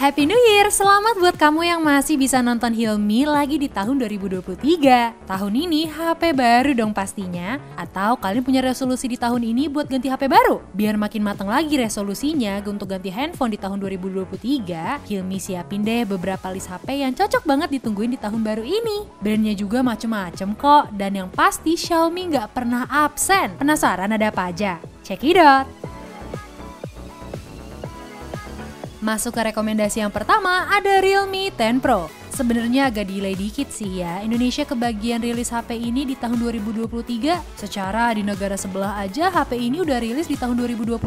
Happy New Year! Selamat buat kamu yang masih bisa nonton Hilmi lagi di tahun 2023. Tahun ini HP baru dong pastinya. Atau kalian punya resolusi di tahun ini buat ganti HP baru? Biar makin matang lagi resolusinya untuk ganti handphone di tahun 2023, Hilmi siapin deh beberapa list HP yang cocok banget ditungguin di tahun baru ini. Brandnya juga macem-macem kok, dan yang pasti Xiaomi nggak pernah absen. Penasaran ada apa aja? Check it out! Masuk ke rekomendasi yang pertama, ada Realme 10 Pro. Sebenarnya agak delay dikit sih ya, Indonesia kebagian rilis HP ini di tahun 2023. Secara di negara sebelah aja HP ini udah rilis di tahun 2022.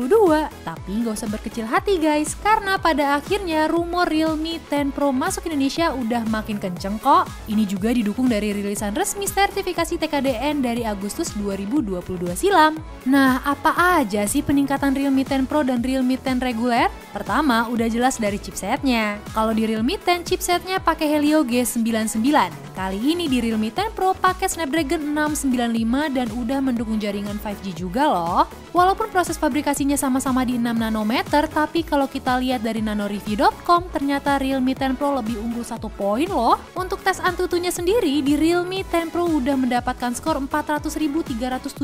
Tapi nggak usah berkecil hati guys, karena pada akhirnya rumor Realme 10 Pro masuk Indonesia udah makin kenceng kok. Ini juga didukung dari rilisan resmi sertifikasi TKDN dari Agustus 2022 silam. Nah, apa aja sih peningkatan Realme 10 Pro dan Realme 10 reguler? Pertama, udah jelas dari chipsetnya. Kalau di Realme 10, chipsetnya pakai Helio G99. Kali ini di Realme 10 Pro pakai Snapdragon 695 dan udah mendukung jaringan 5G juga loh. Walaupun proses fabrikasinya sama-sama di 6 nanometer, tapi kalau kita lihat dari nanoreview.com, ternyata Realme 10 Pro lebih unggul 1 poin loh. Untuk tes Antutunya sendiri, di Realme 10 Pro udah mendapatkan skor 400.379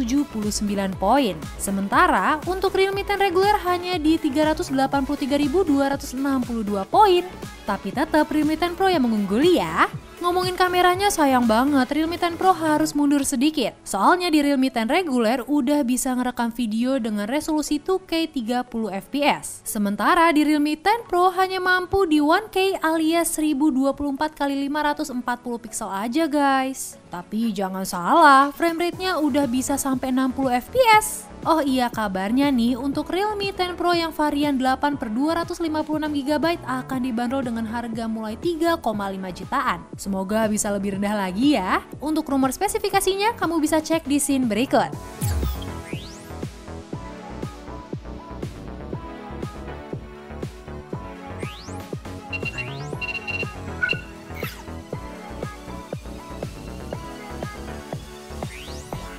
poin. Sementara untuk Realme 10 reguler hanya di 383.262 poin. Tapi tetap Realme 10 Pro yang mengungguli ya. Ngomongin kameranya sayang banget, Realme 10 Pro harus mundur sedikit. Soalnya di Realme 10 reguler udah bisa ngerekam video dengan resolusi 2K 30 fps. Sementara di Realme 10 Pro hanya mampu di 1K alias 1024x540 pixel aja guys. Tapi jangan salah, frame rate-nya udah bisa sampai 60 fps. Oh iya, kabarnya nih untuk Realme 10 Pro yang varian 8/256GB akan dibanderol dengan harga mulai 3,5 jutaan. Semoga bisa lebih rendah lagi ya. Untuk rumor spesifikasinya kamu bisa cek di scene berikut.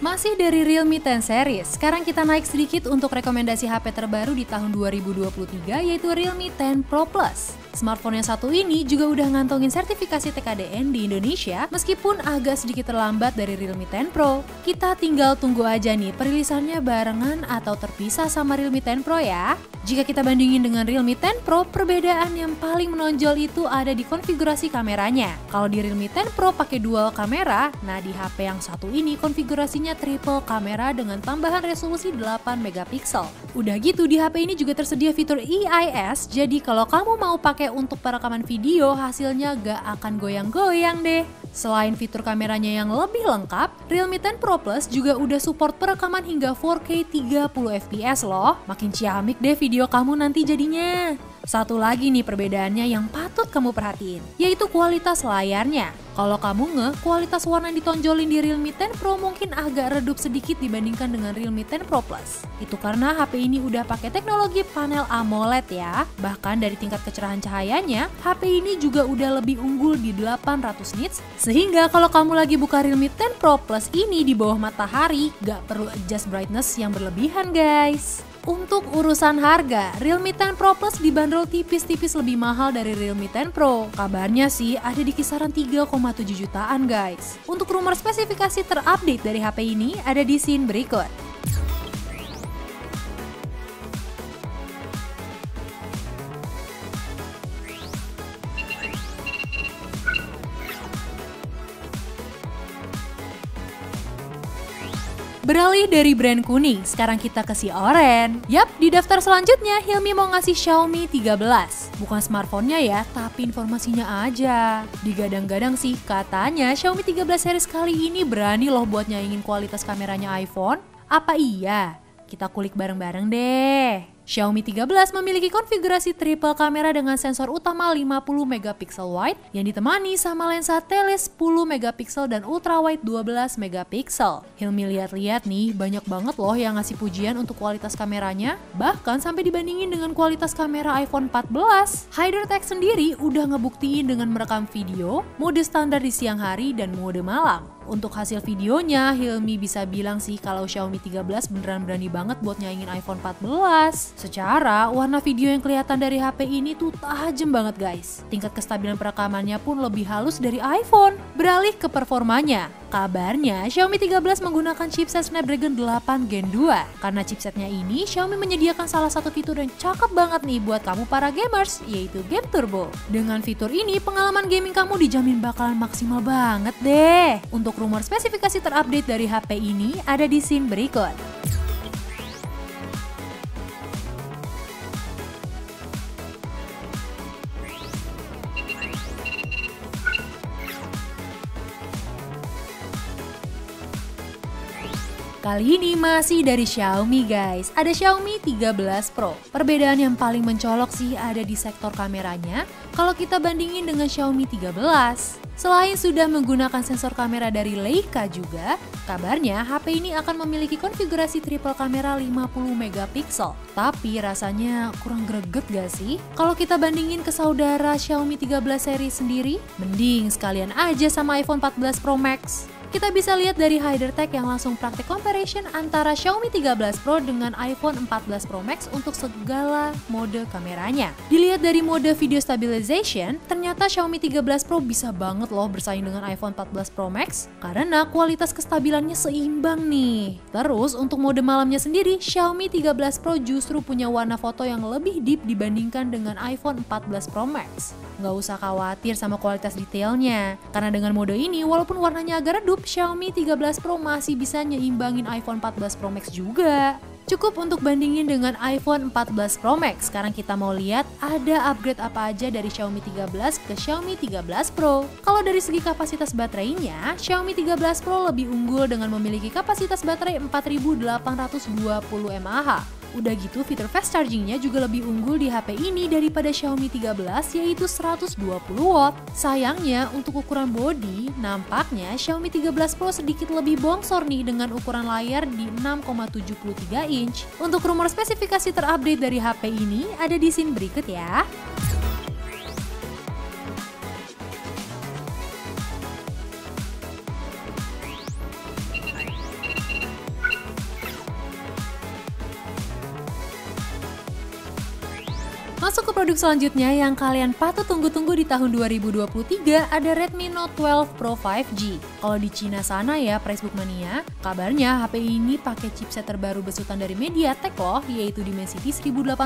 Masih dari Realme 10 series, sekarang kita naik sedikit untuk rekomendasi HP terbaru di tahun 2023 yaitu Realme 10 Pro Plus. Smartphone yang satu ini juga udah ngantongin sertifikasi TKDN di Indonesia meskipun agak sedikit terlambat dari Realme 10 Pro. Kita tinggal tunggu aja nih perilisannya barengan atau terpisah sama Realme 10 Pro ya. Jika kita bandingin dengan Realme 10 Pro, perbedaan yang paling menonjol itu ada di konfigurasi kameranya. Kalau di Realme 10 Pro pakai dual kamera, nah di HP yang satu ini konfigurasinya triple kamera dengan tambahan resolusi 8 megapiksel. Udah gitu di HP ini juga tersedia fitur EIS, jadi kalau kamu mau pakai untuk perekaman video, hasilnya gak akan goyang-goyang deh. Selain fitur kameranya yang lebih lengkap, Realme 10 Pro Plus juga udah support perekaman hingga 4K 30 fps loh. Makin ciamik deh video kamu nanti jadinya. Satu lagi nih perbedaannya yang patut kamu perhatiin, yaitu kualitas layarnya. Kalau kamu kualitas warna yang ditonjolin di Realme 10 Pro mungkin agak redup sedikit dibandingkan dengan Realme 10 Pro Plus. Itu karena HP ini udah pakai teknologi panel AMOLED ya. Bahkan dari tingkat kecerahan cahayanya, HP ini juga udah lebih unggul di 800 nits. Sehingga kalau kamu lagi buka Realme 10 Pro Plus ini di bawah matahari, gak perlu adjust brightness yang berlebihan guys. Untuk urusan harga, Realme 10 Pro Plus dibanderol tipis-tipis lebih mahal dari Realme 10 Pro. Kabarnya sih ada di kisaran 3,7 jutaan guys. Untuk rumor spesifikasi terupdate dari HP ini ada di scene berikut. Beralih dari brand kuning, sekarang kita ke si oren. Yap, di daftar selanjutnya Hilmi mau ngasih Xiaomi 13. Bukan smartphone-nya ya, tapi informasinya aja. Digadang-gadang sih, katanya Xiaomi 13 series kali ini berani loh buat nyaingin kualitas kameranya iPhone. Apa iya? Kita kulik bareng-bareng deh. Xiaomi 13 memiliki konfigurasi triple kamera dengan sensor utama 50 megapiksel wide yang ditemani sama lensa tele 10 megapiksel dan ultrawide 12 megapiksel. Hilmi lihat-lihat nih, banyak banget loh yang ngasih pujian untuk kualitas kameranya, bahkan sampai dibandingin dengan kualitas kamera iPhone 14. HyderTech sendiri udah ngebuktiin dengan merekam video, mode standar di siang hari dan mode malam. Untuk hasil videonya, Hilmi bisa bilang sih kalau Xiaomi 13 beneran berani banget buat nyaingin iPhone 14. Secara, warna video yang kelihatan dari HP ini tuh tajam banget guys. Tingkat kestabilan perekamannya pun lebih halus dari iPhone. Beralih ke performanya. Kabarnya, Xiaomi 13 menggunakan chipset Snapdragon 8 Gen 2. Karena chipsetnya ini, Xiaomi menyediakan salah satu fitur yang cakep banget nih buat kamu para gamers, yaitu Game Turbo. Dengan fitur ini, pengalaman gaming kamu dijamin bakalan maksimal banget deh. Untuk rumor spesifikasi terupdate dari HP ini ada di scene berikut. Kali ini masih dari Xiaomi guys, ada Xiaomi 13 Pro. Perbedaan yang paling mencolok sih ada di sektor kameranya kalau kita bandingin dengan Xiaomi 13. Selain sudah menggunakan sensor kamera dari Leica juga, kabarnya HP ini akan memiliki konfigurasi triple kamera 50 megapiksel. Tapi rasanya kurang greget gak sih? Kalau kita bandingin ke saudara Xiaomi 13 seri sendiri, mending sekalian aja sama iPhone 14 Pro Max. Kita bisa lihat dari HyderTech yang langsung praktek comparison antara Xiaomi 13 Pro dengan iPhone 14 Pro Max untuk segala mode kameranya. Dilihat dari mode video stabilization, ternyata Xiaomi 13 Pro bisa banget loh bersaing dengan iPhone 14 Pro Max karena kualitas kestabilannya seimbang nih. Terus untuk mode malamnya sendiri, Xiaomi 13 Pro justru punya warna foto yang lebih deep dibandingkan dengan iPhone 14 Pro Max. Nggak usah khawatir sama kualitas detailnya, karena dengan mode ini walaupun warnanya agak redup, Xiaomi 13 Pro masih bisa nyeimbangin iPhone 14 Pro Max juga. Cukup untuk bandingin dengan iPhone 14 Pro Max. Sekarang kita mau lihat ada upgrade apa aja dari Xiaomi 13 ke Xiaomi 13 Pro. Kalau dari segi kapasitas baterainya, Xiaomi 13 Pro lebih unggul dengan memiliki kapasitas baterai 4820 mAh. Udah gitu fitur fast chargingnya juga lebih unggul di HP ini daripada Xiaomi 13 yaitu 120 watt. Sayangnya untuk ukuran bodi, nampaknya Xiaomi 13 Pro sedikit lebih bongsor nih dengan ukuran layar di 6,73 inch. Untuk rumor spesifikasi terupdate dari HP ini ada di scene berikut ya. Masuk ke produk selanjutnya yang kalian patut tunggu-tunggu di tahun 2023 ada Redmi Note 12 Pro 5G. Kalau di Cina sana ya, Pricebook Mania, kabarnya HP ini pakai chipset terbaru besutan dari MediaTek loh, yaitu Dimensity 1080.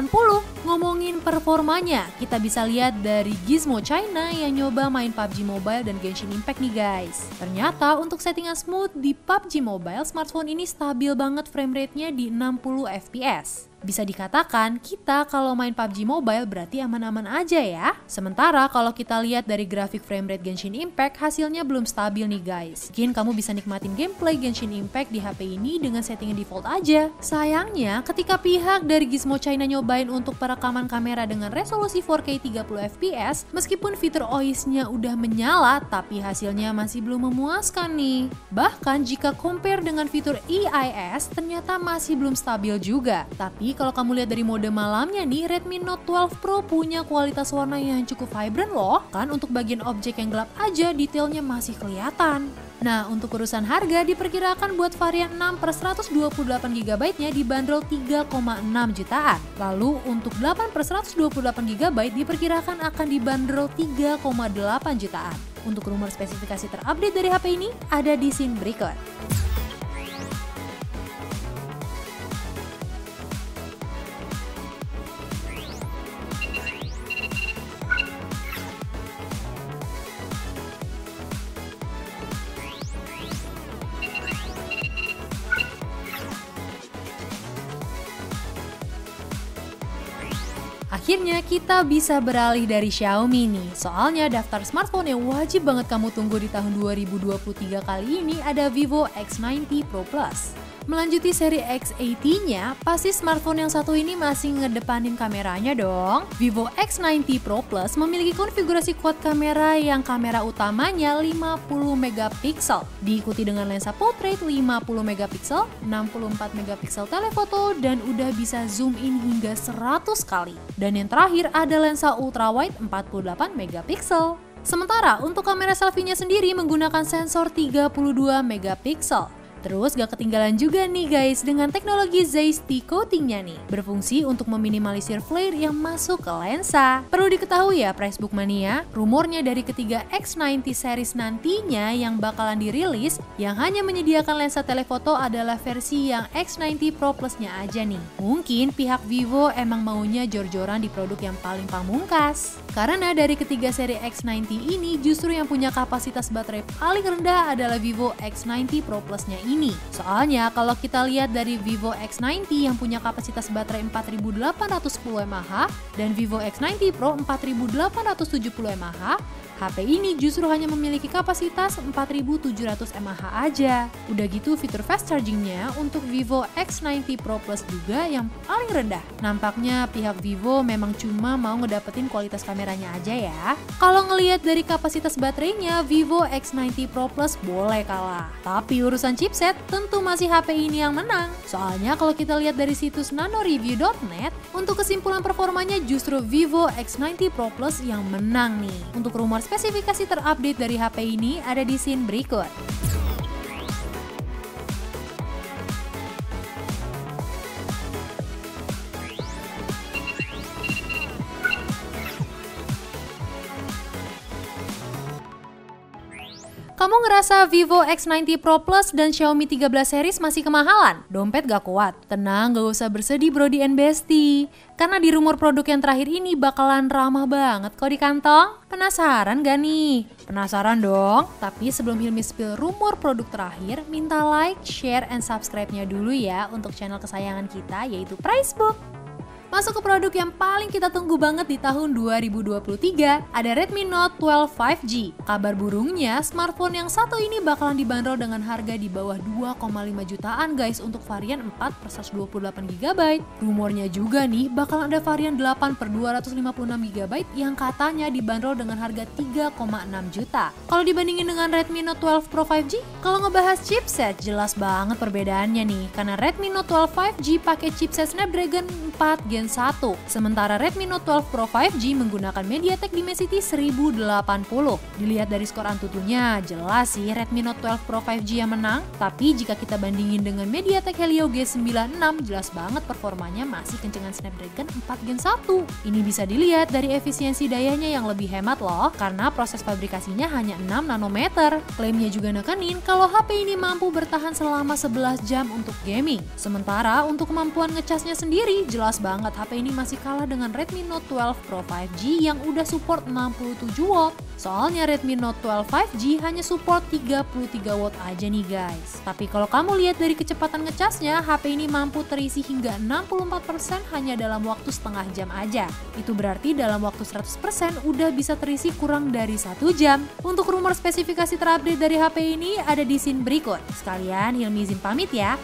Ngomongin performanya, kita bisa lihat dari Gizmo China yang nyoba main PUBG Mobile dan Genshin Impact nih guys. Ternyata untuk settingan smooth di PUBG Mobile, smartphone ini stabil banget frame rate-nya di 60 fps. Bisa dikatakan kita kalau main PUBG Mobile berarti aman-aman aja ya. Sementara kalau kita lihat dari grafik frame rate Genshin Impact hasilnya belum stabil nih guys. Mungkin kamu bisa nikmatin gameplay Genshin Impact di HP ini dengan settingan default aja. Sayangnya ketika pihak dari Gizmo China nyobain untuk perekaman kamera dengan resolusi 4K 30 fps, meskipun fitur OIS-nya udah menyala tapi hasilnya masih belum memuaskan nih. Bahkan jika compare dengan fitur EIS ternyata masih belum stabil juga. Tapi kalau kamu lihat dari mode malamnya nih, Redmi Note 12 Pro punya kualitas warna yang cukup vibrant loh. Kan untuk bagian objek yang gelap aja detailnya masih kelihatan. Nah, untuk urusan harga diperkirakan buat varian 6/128GB nya dibanderol 3,6 jutaan. Lalu untuk 8/128GB diperkirakan akan dibanderol 3,8 jutaan. Untuk rumor spesifikasi terupdate dari HP ini ada di scene berikut. Akhirnya kita bisa beralih dari Xiaomi nih. Soalnya daftar smartphone yang wajib banget kamu tunggu di tahun 2023 kali ini ada Vivo X90 Pro Plus. Melanjuti seri X80-nya, pasti smartphone yang satu ini masih ngedepanin kameranya dong. Vivo X90 Pro Plus memiliki konfigurasi quad kamera yang kamera utamanya 50 megapiksel, diikuti dengan lensa portrait 50 megapiksel, 64 megapiksel telefoto, dan udah bisa zoom in hingga 100 kali. Dan yang terakhir ada lensa ultrawide 48 megapiksel. Sementara untuk kamera selfie-nya sendiri menggunakan sensor 32 megapiksel. Terus gak ketinggalan juga nih guys dengan teknologi Zeiss T-coating-nya nih. Berfungsi untuk meminimalisir flare yang masuk ke lensa. Perlu diketahui ya Pricebook Mania, rumornya dari ketiga X90 series nantinya yang bakalan dirilis, yang hanya menyediakan lensa telefoto adalah versi yang X90 Pro Plus-nya aja nih. Mungkin pihak Vivo emang maunya jor-joran di produk yang paling pamungkas. Karena dari ketiga seri X90 ini justru yang punya kapasitas baterai paling rendah adalah Vivo X90 Pro Plus-nya ini. Soalnya kalau kita lihat dari Vivo X90 yang punya kapasitas baterai 4810 mAh dan Vivo X90 Pro 4870 mAh, HP ini justru hanya memiliki kapasitas 4700 mAh aja. Udah gitu fitur fast chargingnya untuk Vivo X90 Pro Plus juga yang paling rendah. Nampaknya pihak Vivo memang cuma mau ngedapetin kualitas kameranya aja ya. Kalau ngelihat dari kapasitas baterainya, Vivo X90 Pro Plus boleh kalah. Tapi urusan chipset tentu masih HP ini yang menang. Soalnya kalau kita lihat dari situs nanoreview.net, untuk kesimpulan performanya justru Vivo X90 Pro Plus yang menang nih. Untuk rumor spesifikasi terupdate dari HP ini ada di scene berikut. Kamu ngerasa Vivo X90 Pro Plus dan Xiaomi 13 series masih kemahalan? Dompet gak kuat? Tenang, gak usah bersedih Brody and Bestie. Karena di rumor produk yang terakhir ini bakalan ramah banget kok di kantong. Penasaran gak nih? Penasaran dong? Tapi sebelum Hilmi spill rumor produk terakhir, minta like, share, and subscribe-nya dulu ya untuk channel kesayangan kita yaitu Pricebook. Masuk ke produk yang paling kita tunggu banget di tahun 2023, ada Redmi Note 12 5G. Kabar burungnya, smartphone yang satu ini bakalan dibanderol dengan harga di bawah 2,5 jutaan guys untuk varian 4/128GB. Rumornya juga nih bakal ada varian 8/256GB yang katanya dibanderol dengan harga 3,6 juta. Kalau dibandingin dengan Redmi Note 12 Pro 5G, kalau ngebahas chipset jelas banget perbedaannya nih. Karena Redmi Note 12 5G pakai chipset Snapdragon 4 Gen 1, sementara Redmi Note 12 Pro 5G menggunakan MediaTek Dimensity 1080. Dilihat dari skor Antutunya, jelas sih Redmi Note 12 Pro 5G yang menang, tapi jika kita bandingin dengan MediaTek Helio G96, jelas banget performanya masih kencengan Snapdragon 4 Gen 1. Ini bisa dilihat dari efisiensi dayanya yang lebih hemat loh, karena proses fabrikasinya hanya 6 nanometer. Klaimnya juga nekenin kalau HP ini mampu bertahan selama 11 jam untuk gaming. Sementara untuk kemampuan ngecasnya sendiri, jelas banget HP ini masih kalah dengan Redmi Note 12 Pro 5G yang udah support 67 watt. Soalnya Redmi Note 12 5G hanya support 33 watt aja nih guys. Tapi kalau kamu lihat dari kecepatan ngecasnya, HP ini mampu terisi hingga 64% hanya dalam waktu setengah jam aja. Itu berarti dalam waktu 100% udah bisa terisi kurang dari 1 jam. Untuk rumor spesifikasi terupdate dari HP ini ada di scene berikut. Sekalian Hilmi izin pamit ya.